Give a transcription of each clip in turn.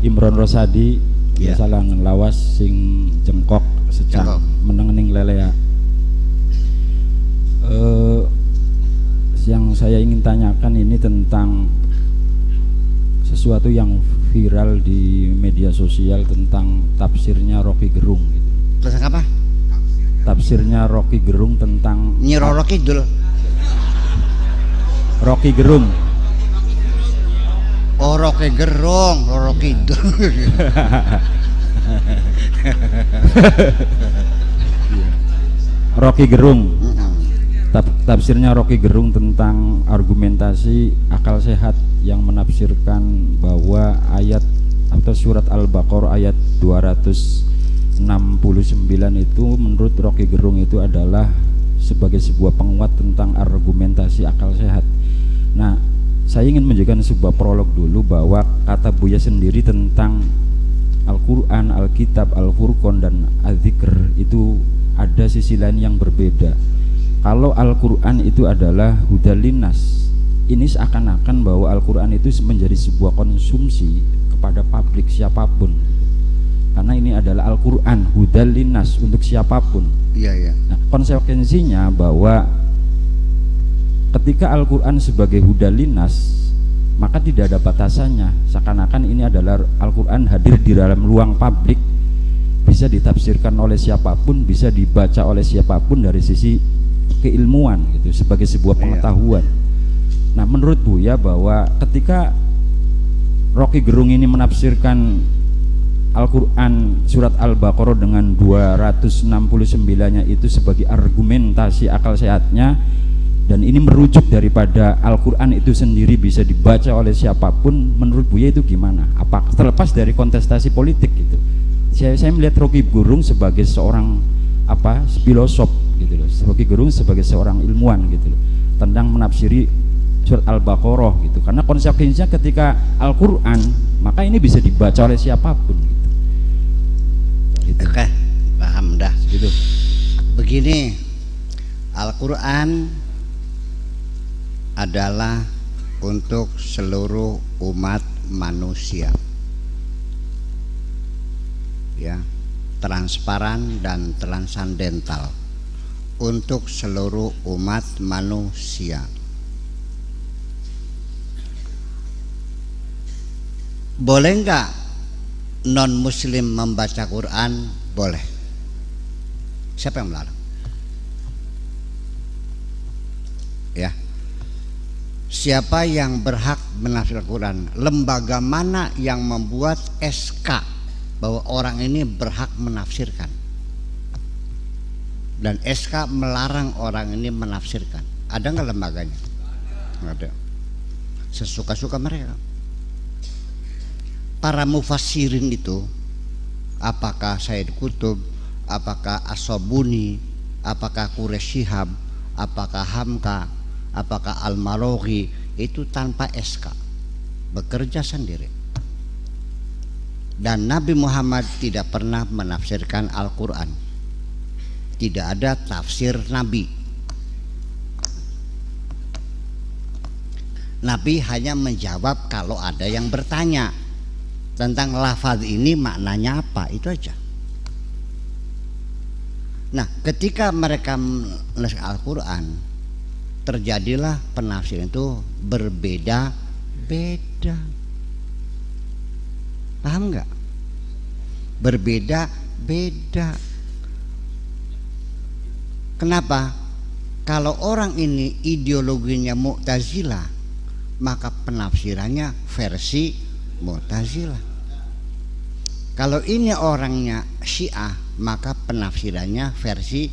Imron Rosadi biasalah ngelawas sing jengkok secang menengening lelea. Yang saya ingin tanyakan ini tentang sesuatu yang viral di media sosial tentang tafsirnya Rocky Gerung gitu. Tentang apa? Tafsirnya Rocky Gerung tentang Nyi Roro Kidul. Rocky Gerung. Oh, Rocky Gerung, Roro Kidul. Rocky Gerung. Tafsirnya Rocky Gerung tentang argumentasi akal sehat yang menafsirkan bahwa ayat atau surat Al-Baqarah ayat 269 itu menurut Rocky Gerung itu adalah sebagai sebuah penguat tentang argumentasi akal sehat. Nah, saya ingin menunjukkan sebuah prolog dulu bahwa kata Buya sendiri tentang Al-Quran, Alkitab, Al-Furqan dan Al-Dzikr itu ada sisi lain yang berbeda. Kalau Al-Quran itu adalah hudalinas, ini seakan-akan bahwa Al-Quran itu menjadi sebuah konsumsi kepada publik siapapun. Karena ini adalah Al-Quran hudalinas untuk siapapun. Iya, iya. Nah, konsekuensinya bahwa ketika Al-Quran sebagai hudalinas, maka tidak ada batasannya. Seakan-akan ini adalah Al-Quran hadir di dalam ruang publik, bisa ditafsirkan oleh siapapun, bisa dibaca oleh siapapun dari sisi keilmuan gitu, sebagai sebuah pengetahuan. Nah, menurut Buya bahwa ketika Rocky Gerung ini menafsirkan Al-Quran surat Al-Baqarah dengan 269-nya itu sebagai argumentasi akal sehatnya, dan ini merujuk daripada Al-Quran itu sendiri bisa dibaca oleh siapapun, menurut Buya itu gimana? Apa terlepas dari kontestasi politik gitu? Saya melihat Rocky Gerung sebagai seorang filosof gitu loh, sebagai Gerung sebagai seorang ilmuwan gitu loh, tentang menafsiri surat Al-Baqarah gitu. Karena konsekuensinya ketika Al-Quran, maka ini bisa dibaca oleh siapapun gitu. Oke, paham dah. Gitu. Begini, Al-Quran adalah untuk seluruh umat manusia, ya, transparan dan transandental untuk seluruh umat manusia. Boleh nggak non muslim membaca Quran? Boleh. Siapa yang melarang? Ya. Siapa yang berhak menafsirkan Quran? Lembaga mana yang membuat SK bahwa orang ini berhak menafsirkan? Dan SK melarang orang ini menafsirkan. Ada nggak lembaganya? Nggak ada. Sesuka-suka mereka. Para mufassirin itu, apakah Said Qutb, apakah As-Sabuni, apakah Quraish Shihab, apakah Hamka, apakah Al-Maroghi, itu tanpa SK, bekerja sendiri. Dan Nabi Muhammad tidak pernah menafsirkan Al-Quran. Tidak ada tafsir Nabi. Nabi hanya menjawab kalau ada yang bertanya tentang lafaz ini maknanya apa, itu aja. Nah, ketika mereka menulis Al-Quran, terjadilah penafsiran itu berbeda-beda. Paham nggak? Berbeda-beda. Kenapa? Kalau orang ini ideologinya Mu'tazilah, maka penafsirannya versi Mu'tazilah. Kalau ini orangnya Syiah, maka penafsirannya versi.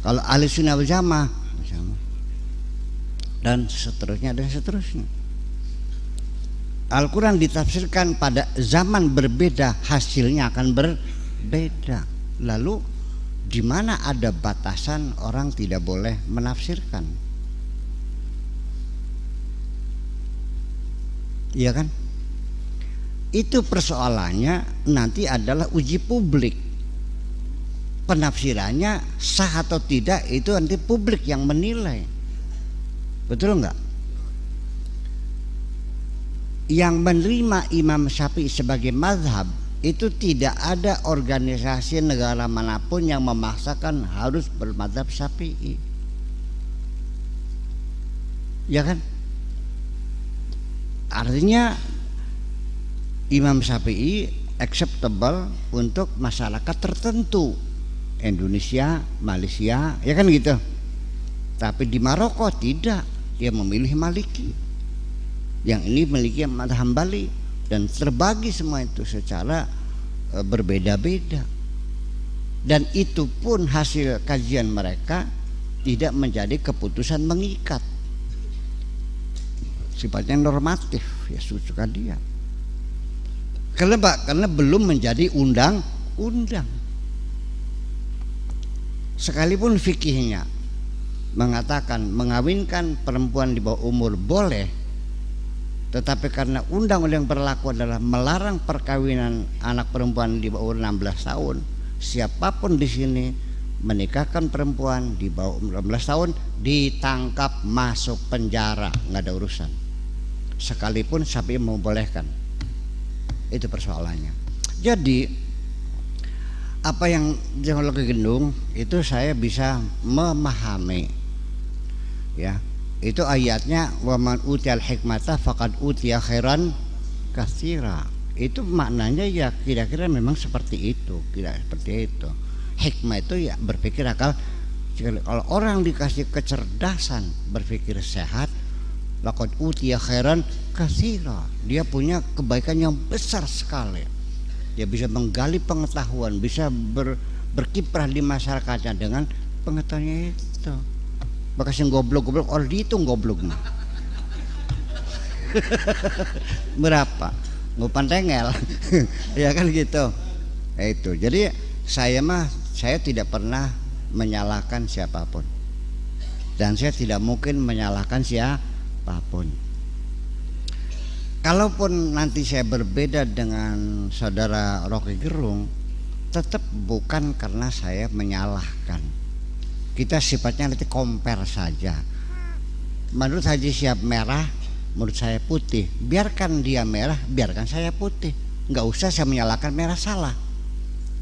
Kalau Ahli Sunnah wal Jamaah, dan seterusnya dan seterusnya. Al-Quran ditafsirkan pada zaman berbeda, hasilnya akan berbeda. Lalu di mana ada batasan orang tidak boleh menafsirkan? Iya kan? Itu persoalannya nanti adalah uji publik. Penafsirannya sah atau tidak itu nanti publik yang menilai. Betul enggak? yang menerima Imam Syafi'i sebagai mazhab itu tidak ada organisasi negara manapun yang memaksakan harus bermadzhab Syafi'i. Ya kan? Artinya Imam Syafi'i acceptable untuk masyarakat tertentu, Indonesia, Malaysia, ya kan gitu. Tapi di Maroko tidak, dia memilih Maliki. Yang ini memiliki mazhab Hambali, dan terbagi semua itu secara berbeda-beda. Dan itu pun hasil kajian mereka tidak menjadi keputusan mengikat, sifatnya normatif, ya suka dia. Karena belum menjadi undang-undang. Sekalipun fikihnya mengatakan mengawinkan perempuan di bawah umur boleh, tetapi karena undang-undang yang berlaku adalah melarang perkawinan anak perempuan di bawah 16 tahun, siapapun di sini menikahkan perempuan di bawah umur 16 tahun ditangkap, masuk penjara, nggak ada urusan. Sekalipun Syafi'i membolehkan. Itu persoalannya. Jadi apa yang teologi gendung itu saya bisa memahami, ya. Itu ayatnya waman utiyal hikmata faqad utiya khairan katsira. Itu maknanya ya kira-kira memang seperti itu, kira seperti itu. Hikmah itu ya berpikir akal. Kalau orang dikasih kecerdasan berpikir sehat, laqad utiya khairan katsira. Dia punya kebaikan yang besar sekali. Dia bisa menggali pengetahuan, bisa berkiprah di masyarakatnya dengan pengetahuannya itu. Bekas yang goblok-goblok orang dihitung gobloknya. Berapa? Ngupan tengel. Ya kan gitu. Itu. Jadi saya tidak pernah menyalahkan siapapun. Dan saya tidak mungkin menyalahkan siapapun. Kalaupun nanti saya berbeda dengan saudara Rocky Gerung, tetap bukan karena saya menyalahkan. Kita sifatnya nanti compare saja. Menurut Haji Syihab merah, menurut saya putih. Biarkan dia merah, biarkan saya putih. Nggak usah saya menyalahkan merah salah.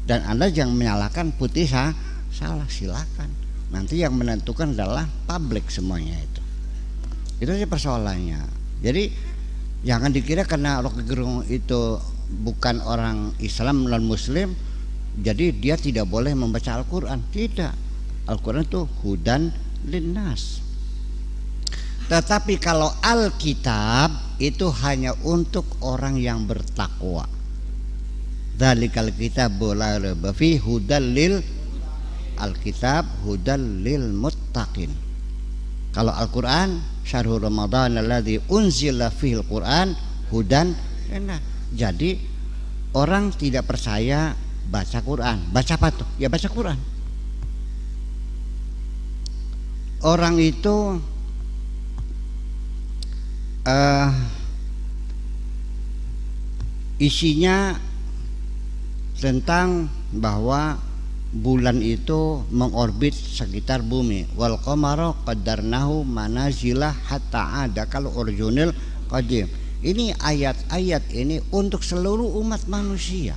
Dan Anda jangan menyalahkan putih salah, silakan. Nanti yang menentukan adalah publik semuanya itu. Itu aja persoalannya. Jadi jangan dikira karena Rocky Gerung itu bukan orang Islam, non Muslim, jadi dia tidak boleh membaca Al-Quran. Tidak. Al-Quran itu hudan linnas. Tetapi kalau Alkitab itu hanya untuk orang yang bertakwa. Dzalikal kitabu la raiba fihi hudal lil Alkitab hudal lil muttaqin. Kalau Al-Quran syahrul Ramadan alladzi unzila fihil Quran hudan linnas. Jadi orang tidak percaya baca Quran. Baca apa tuh? Ya baca Quran. Orang itu isinya tentang bahwa bulan itu mengorbit sekitar bumi. Wal qamara qaddarnahu manazila hatta ada. Kalau original qadim. Ini ayat-ayat ini untuk seluruh umat manusia.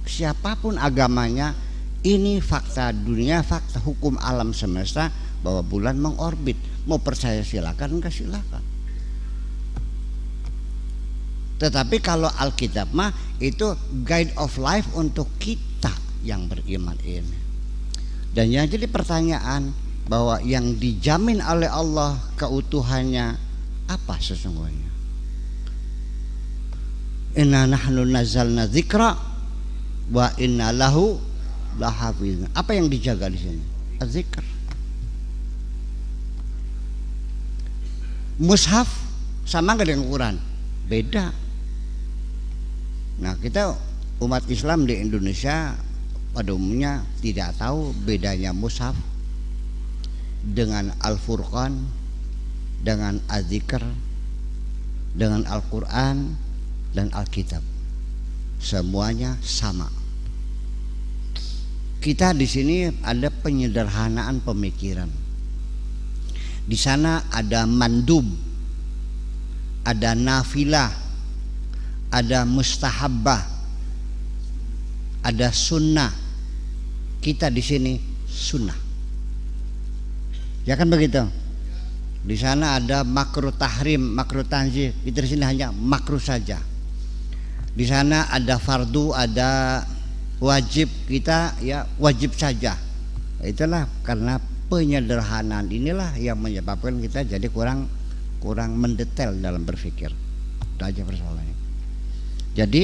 Siapapun agamanya, ini fakta dunia, fakta hukum alam semesta bahwa bulan mengorbit. Mau percaya silakan, enggak silakan. Tetapi kalau Alkitab mah itu guide of life untuk kita yang beriman ini. Dan yang jadi pertanyaan bahwa yang dijamin oleh Allah keutuhannya apa sesungguhnya? Inna nahnu nazzalna dzikra wa inna lahu lahafizun. Apa yang dijaga di sini? Az-zikr. Mushaf sama nggak dengan Quran? Beda. Nah, kita umat Islam di Indonesia pada umumnya tidak tahu bedanya mushaf dengan Al-Furqan, dengan Az-Zikr, dengan Al-Quran dan Alkitab. Semuanya sama. Kita di sini ada penyederhanaan pemikiran. Di sana ada mandub, ada nafilah, ada mustahabbah, ada sunnah. Kita di sini sunnah, ya kan begitu. Di sana ada makruh tahrim, makruh tanzih. Kita di sini hanya makruh saja. Di sana ada fardu, ada wajib, kita ya wajib saja. Itulah karena penyederhanaan inilah yang menyebabkan kita jadi kurang mendetail dalam berpikir. Itu aja persoalannya. Jadi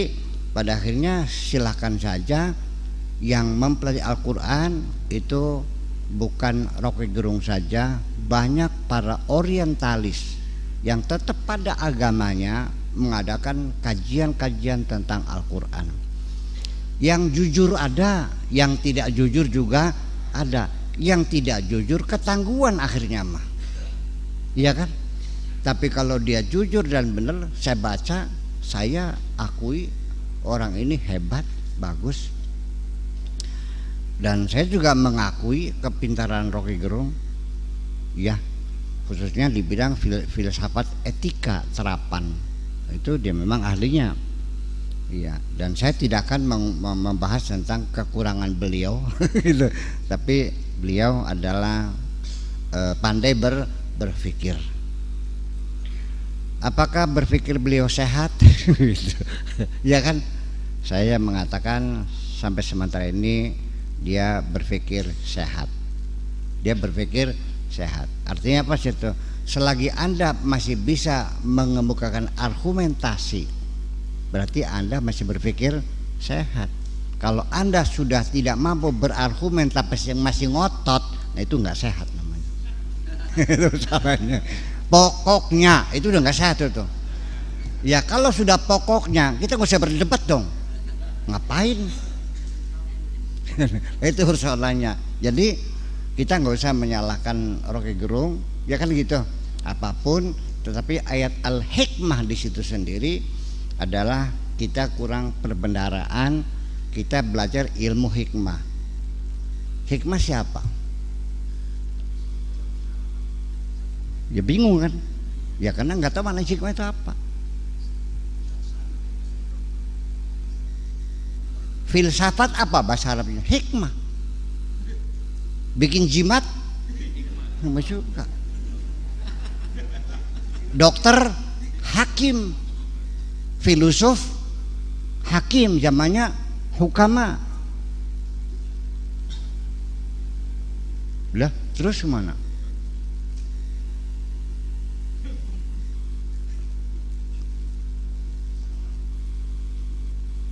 pada akhirnya silakan saja yang mempelajari Al-Quran itu bukan Rocky Gerung saja, banyak para orientalis yang tetap pada agamanya mengadakan kajian-kajian tentang Al-Quran. Yang jujur ada, yang tidak jujur juga ada. Yang tidak jujur ketangguhan akhirnya mah, iya kan? Tapi kalau dia jujur dan benar, saya baca, saya akui orang ini hebat, bagus. Dan saya juga mengakui kepintaran Rocky Gerung, ya, khususnya di bidang filsafat etika terapan. Itu dia memang ahlinya. Iya, dan saya tidak akan membahas tentang kekurangan beliau gitu. Tapi beliau adalah pandai berpikir. Apakah berpikir beliau sehat? Ya kan? Saya mengatakan sampai sementara ini dia berpikir sehat. Dia berpikir sehat. Artinya apa sih itu? Selagi Anda masih bisa mengemukakan argumentasi, berarti Anda masih berpikir sehat. Kalau Anda sudah tidak mampu berargumen tapi masih ngotot, nah itu nggak sehat namanya. Itu salahnya. Pokoknya itu udah nggak sehat itu. Ya kalau sudah pokoknya, kita nggak usah berdebat dong. Ngapain? Itu persoalannya. Jadi kita nggak usah menyalahkan Rocky Gerung, ya kan gitu. Apapun, tetapi ayat Al-Hikmah di situ sendiri adalah kita kurang perbendaharaan, kita belajar ilmu hikmah. Hikmah siapa? Ya bingung kan? Ya karena nggak tahu mana hikmah itu apa. Filsafat apa bahasa Arabnya? Hikmah. Bikin jimat? Nggak suka. Dokter, hakim. Filosof, hakim, zamannya hukama. Lah, terus kemana?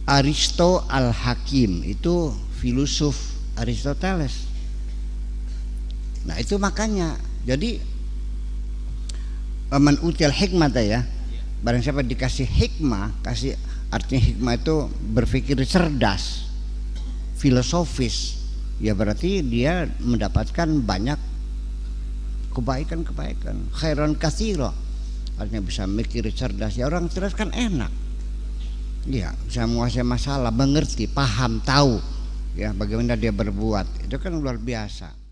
Aristo Al-Hakim itu filosof Aristoteles. Nah itu makanya, jadi man util hikmata ya, barang siapa dikasih hikmah, kasih artinya hikmah itu berpikir cerdas, filosofis, ya berarti dia mendapatkan banyak kebaikan-kebaikan. Khairan katsira, artinya bisa mikir cerdas. Ya orang cerdas kan enak, ya bisa menguasai masalah, mengerti, paham, tahu ya bagaimana dia berbuat, itu kan luar biasa.